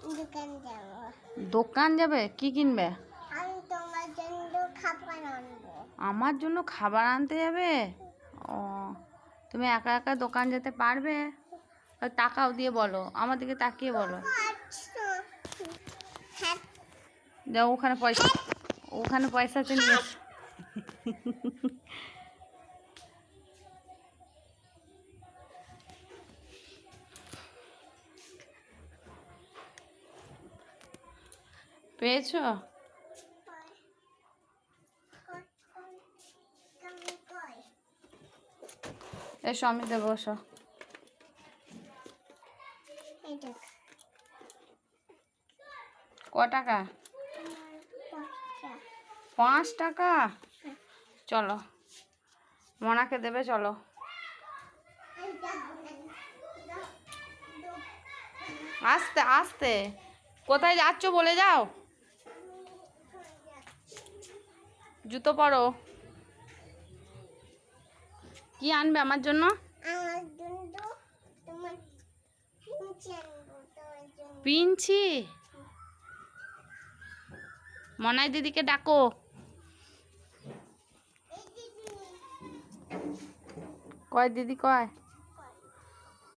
দোকান যাব। দোকান যাবে? কি কিনবে? আমি তোমার জন্য খাবার আনবো। আমার জন্য খাবার আনতে যাবে? ও, তুমি একা একা দোকান যেতে পারবে? টাকাও দিয়ে বলো, আমার দিকে তাকিয়ে বলো। যাও, ওখানে পয়সা আছে, নিয়ে এসো। পেয়েছো? এসো, আমি দেবো, এসো। ক টাকা? 5 টাকা। চলো, মোনাকে দেবে, চলো। আস্তে আস্তে, কোথায় যাচ্ছ বলে যাও। জুতো পরো। কি আনবে আমার জন্য? পিনছি। মনাই দিদিকে ডাকো। কয় দিদি কয়?